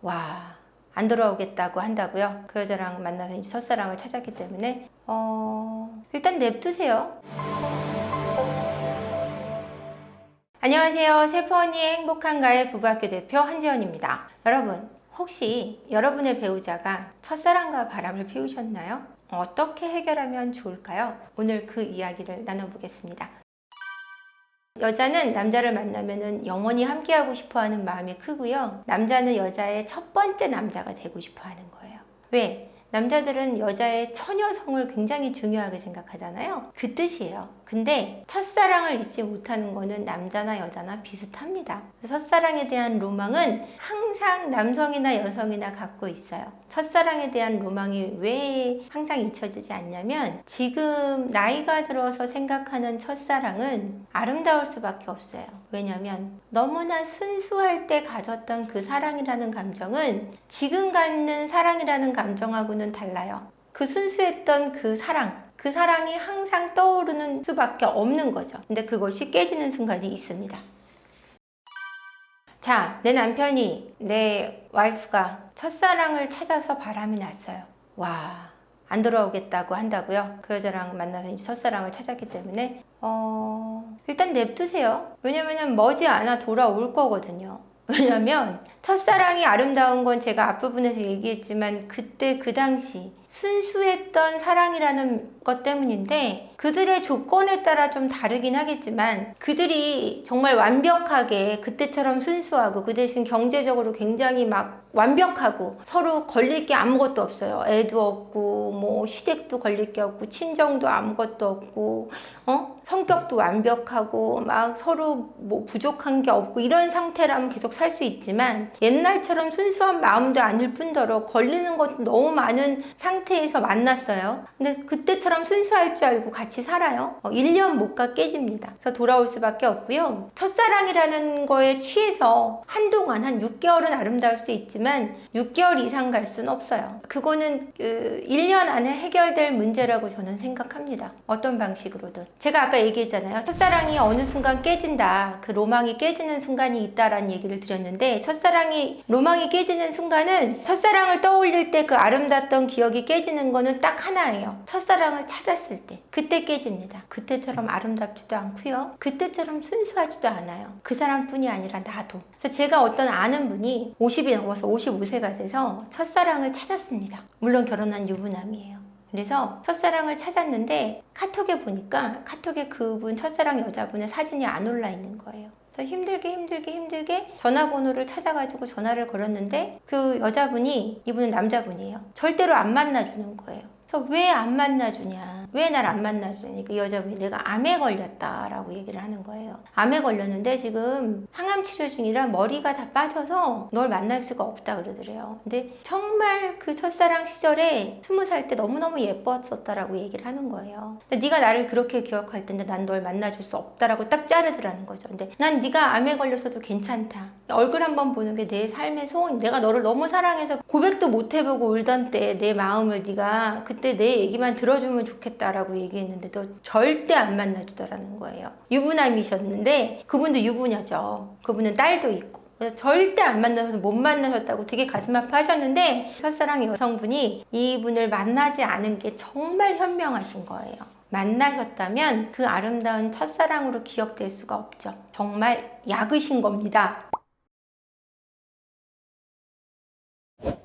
와, 안 돌아오겠다고 한다고요? 그 여자랑 만나서 이제 첫사랑을 찾았기 때문에 일단 냅두세요. 안녕하세요. 세퍼니의 행복한가의 부부학교 대표 한지연입니다. 여러분, 혹시 여러분의 배우자가 첫사랑과 바람을 피우셨나요? 어떻게 해결하면 좋을까요? 오늘 그 이야기를 나눠보겠습니다. 여자는 남자를 만나면 영원히 함께하고 싶어하는 마음이 크고요. 남자는 여자의 첫 번째 남자가 되고 싶어하는 거예요. 왜? 남자들은 여자의 처녀성을 굉장히 중요하게 생각하잖아요. 그 뜻이에요. 근데 첫사랑을 잊지 못하는 거는 남자나 여자나 비슷합니다. 첫사랑에 대한 로망은 항상 남성이나 여성이나 갖고 있어요. 첫사랑에 대한 로망이 왜 항상 잊혀지지 않냐면, 지금 나이가 들어서 생각하는 첫사랑은 아름다울 수밖에 없어요. 왜냐면 너무나 순수할 때 가졌던 그 사랑이라는 감정은 지금 갖는 사랑이라는 감정하고는 달라요. 그 순수했던 그 사랑이 항상 떠오르는 수밖에 없는 거죠. 근데 그것이 깨지는 순간이 있습니다. 자, 내 남편이, 내 와이프가 첫사랑을 찾아서 바람이 났어요. 와, 안 돌아오겠다고 한다고요? 그 여자랑 만나서 이제 첫사랑을 찾았기 때문에 일단 냅두세요. 왜냐면 머지않아 돌아올 거거든요. 왜냐면 첫사랑이 아름다운 건 제가 앞부분에서 얘기했지만 그때 그 당시 순수했던 사랑이라는 것 때문인데, 그들의 조건에 따라 좀 다르긴 하겠지만 그들이 정말 완벽하게 그때처럼 순수하고 그 대신 경제적으로 굉장히 막 완벽하고 서로 걸릴 게 아무것도 없어요. 애도 없고 뭐 시댁도 걸릴 게 없고 친정도 아무것도 없고 성격도 완벽하고 막 서로 뭐 부족한 게 없고 이런 상태라면 계속 살 수 있지만, 옛날처럼 순수한 마음도 아닐 뿐더러 걸리는 것도 너무 많은 상태에서 만났어요. 근데 그때처럼 순수할 줄 알고 같이 살아요. 1년 못 가 깨집니다. 그래서 돌아올 수밖에 없고요. 첫사랑이라는 거에 취해서 한동안 한 6개월은 아름다울 수 있지만 6개월 이상 갈 수는 없어요. 그거는 1년 안에 해결될 문제라고 저는 생각합니다. 어떤 방식으로든. 제가 아까 얘기했잖아요. 첫사랑이 어느 순간 깨진다. 그 로망이 깨지는 순간이 있다라는 얘기를 드렸는데, 첫사랑이 로망이 깨지는 순간은 첫사랑을 떠올릴 때 그 아름답던 기억이 깨지는 거는 딱 하나예요. 첫사랑을 찾았을 때. 그때 깨집니다. 그때처럼 아름답지도 않고요. 그때처럼 순수하지도 않아요. 그 사람뿐이 아니라 나도. 그래서 제가 어떤 아는 분이 50이 넘어서 55세가 돼서 첫사랑을 찾았습니다. 물론 결혼한 유부남이에요. 그래서 첫사랑을 찾았는데 카톡에 보니까 카톡에 그분 첫사랑 여자분의 사진이 안 올라 있는 거예요. 그래서 힘들게 전화번호를 찾아가지고 전화를 걸었는데, 그 여자분이, 이분은 남자분이에요. 절대로 안 만나주는 거예요. 그래서 왜 안 만나주냐, 왜 날 안 만나주냐. 그 여자분이 내가 암에 걸렸다라고 얘기를 하는 거예요. 암에 걸렸는데 지금 항암 치료 중이라 머리가 다 빠져서 널 만날 수가 없다 그러더래요. 근데 정말 그 첫사랑 시절에 20살 때 너무너무 예뻤었다라고 얘기를 하는 거예요. 근데 네가 나를 그렇게 기억할 텐데 난 널 만나줄 수 없다라고 딱 자르더라는 거죠. 근데 난 네가 암에 걸렸어도 괜찮다. 얼굴 한번 보는 게 내 삶의 소원. 내가 너를 너무 사랑해서 고백도 못 해보고 울던 때 내 마음을 네가 그때 내 얘기만 들어주면 좋겠다라고 얘기했는데 너 절대 안 만나주더라는 거예요. 유부남이셨는데, 그분도 유부녀죠. 그분은 딸도 있고. 그래서 절대 안 만나셔서 못 만나셨다고 되게 가슴 아파하셨는데, 첫사랑 여성분이 이분을 만나지 않은 게 정말 현명하신 거예요. 만나셨다면 그 아름다운 첫사랑으로 기억될 수가 없죠. 정말 약으신 겁니다.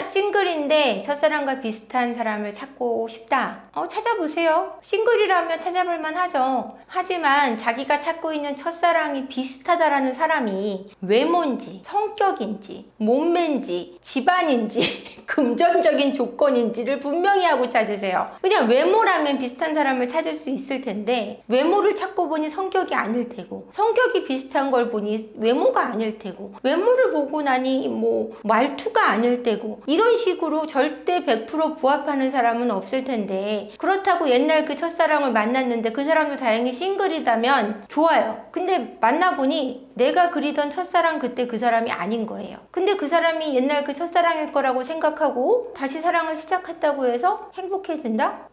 싱글인데 첫사랑과 비슷한 사람을 찾고 싶다. 찾아보세요. 싱글이라면 찾아볼만 하죠. 하지만 자기가 찾고 있는 첫사랑이 비슷하다라는 사람이 외모인지 성격인지 몸매인지 집안인지 금전적인 조건인지를 분명히 하고 찾으세요. 그냥 외모라면 비슷한 사람을 찾을 수 있을 텐데, 외모를 찾고 보니 성격이 아닐 테고, 성격이 비슷한 걸 보니 외모가 아닐 테고, 외모를 보고 나니 뭐 말투가 아닐 테고, 이런 식으로 절대 100% 부합하는 사람은 없을 텐데, 그렇다고 옛날 그 첫사랑을 만났는데 그 사람도 다행히 싱글이다면 좋아요. 근데 만나보니 내가 그리던 첫사랑 그때 그 사람이 아닌 거예요. 근데 그 사람이 옛날 그 첫사랑일 거라고 생각하고 다시 사랑을 시작했다고 해서 행복해진다?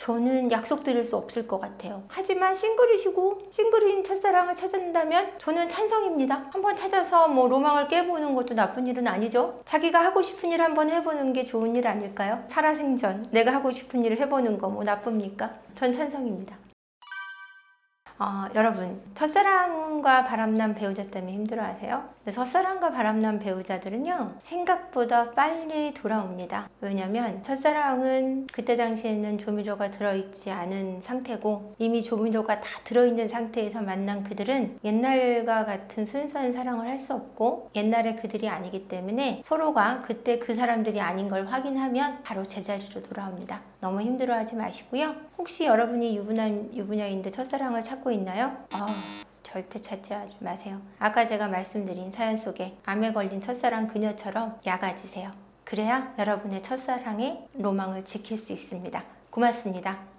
저는 약속드릴 수 없을 것 같아요. 하지만 싱글이시고 싱글인 첫사랑을 찾았다면 저는 찬성입니다. 한번 찾아서 뭐 로망을 깨보는 것도 나쁜 일은 아니죠. 자기가 하고 싶은 일 한번 해보는 게 좋은 일 아닐까요? 살아생전 내가 하고 싶은 일을 해보는 거 뭐 나쁩니까? 전 찬성입니다. 여러분, 첫사랑과 바람난 배우자 때문에 힘들어하세요? 근데 첫사랑과 바람난 배우자들은요, 생각보다 빨리 돌아옵니다. 왜냐면 첫사랑은 그때 당시에는 조미료가 들어있지 않은 상태고 이미 조미료가 다 들어있는 상태에서 만난 그들은 옛날과 같은 순수한 사랑을 할 수 없고 옛날의 그들이 아니기 때문에 서로가 그때 그 사람들이 아닌 걸 확인하면 바로 제자리로 돌아옵니다. 너무 힘들어하지 마시고요. 혹시 여러분이 유부녀인데 첫사랑을 찾고 있나요? 절대 찾지 마세요. 아까 제가 말씀드린 사연 속에 암에 걸린 첫사랑 그녀처럼 약아지세요. 그래야 여러분의 첫사랑의 로망을 지킬 수 있습니다. 고맙습니다.